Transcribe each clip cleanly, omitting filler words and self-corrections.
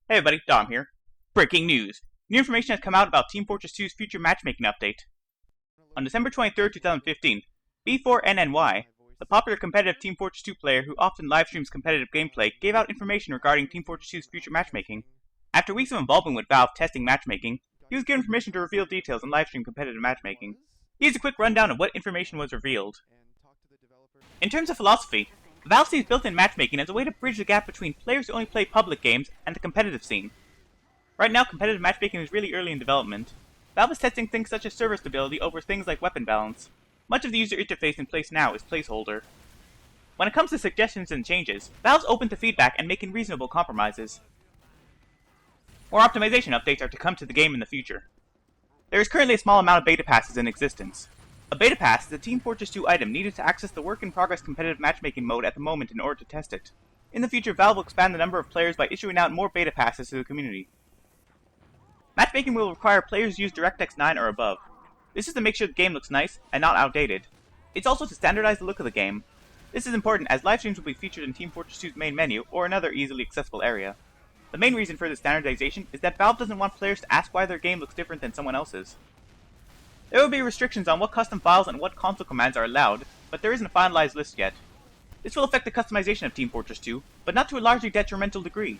Hey everybody, Dom here. Breaking news! New information has come out about Team Fortress 2's future matchmaking update. On December 23, 2015, B4NNY, the popular competitive Team Fortress 2 player who often livestreams competitive gameplay, gave out information regarding Team Fortress 2's future matchmaking. After weeks of involvement with Valve testing matchmaking, he was given permission to reveal details on livestream competitive matchmaking. Here's a quick rundown of what information was revealed. In terms of philosophy, Valve sees built-in matchmaking as a way to bridge the gap between players who only play public games and the competitive scene. Right now, competitive matchmaking is really early in development. Valve is testing things such as server stability over things like weapon balance. Much of the user interface in place now is placeholder. When it comes to suggestions and changes, Valve's open to feedback and making reasonable compromises. More optimization updates are to come to the game in the future. There is currently a small amount of beta passes in existence. A beta pass is a Team Fortress 2 item needed to access the work-in-progress competitive matchmaking mode at the moment in order to test it. In the future, Valve will expand the number of players by issuing out more beta passes to the community. Matchmaking will require players use DirectX 9 or above. This is to make sure the game looks nice and not outdated. It's also to standardize the look of the game. This is important as live streams will be featured in Team Fortress 2's main menu or another easily accessible area. The main reason for this standardization is that Valve doesn't want players to ask why their game looks different than someone else's. There will be restrictions on what custom files and what console commands are allowed, but there isn't a finalized list yet. This will affect the customization of Team Fortress 2, but not to a largely detrimental degree.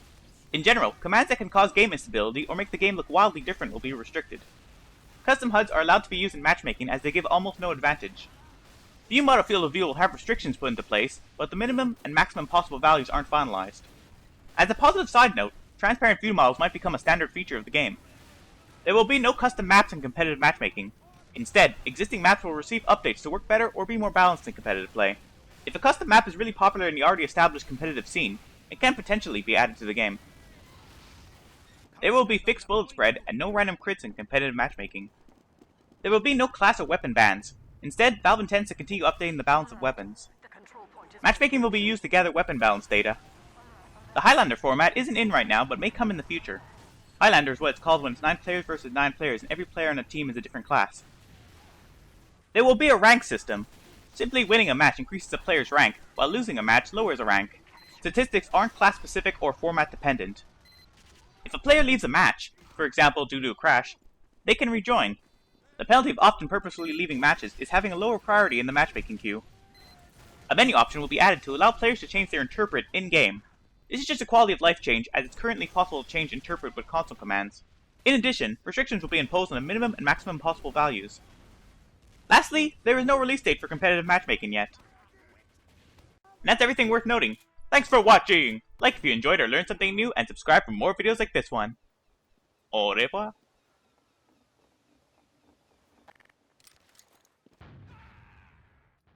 In general, commands that can cause game instability or make the game look wildly different will be restricted. Custom Huds are allowed to be used in matchmaking as they give almost no advantage. View model field of view will have restrictions put into place, but the minimum and maximum possible values aren't finalized. As a positive side note, transparent view models might become a standard feature of the game. There will be no custom maps in competitive matchmaking. Instead, existing maps will receive updates to work better or be more balanced in competitive play. If a custom map is really popular in the already established competitive scene, it can potentially be added to the game. There will be fixed bullet spread and no random crits in competitive matchmaking. There will be no class or weapon bans. Instead, Valve intends to continue updating the balance of weapons. Matchmaking will be used to gather weapon balance data. The Highlander format isn't in right now, but may come in the future. Highlander is what it's called when it's 9 players versus 9 players and every player on a team is a different class. There will be a rank system. Simply winning a match increases a player's rank, while losing a match lowers a rank. Statistics aren't class-specific or format-dependent. If a player leaves a match, for example due to a crash, they can rejoin. The penalty of often purposefully leaving matches is having a lower priority in the matchmaking queue. A menu option will be added to allow players to change their interpret in-game. This is just a quality of life change, as it's currently possible to change interpret with console commands. In addition, restrictions will be imposed on the minimum and maximum possible values. Lastly, there is no release date for competitive matchmaking yet. And that's everything worth noting. Thanks for watching! Like if you enjoyed or learned something new, and subscribe for more videos like this one. Au revoir!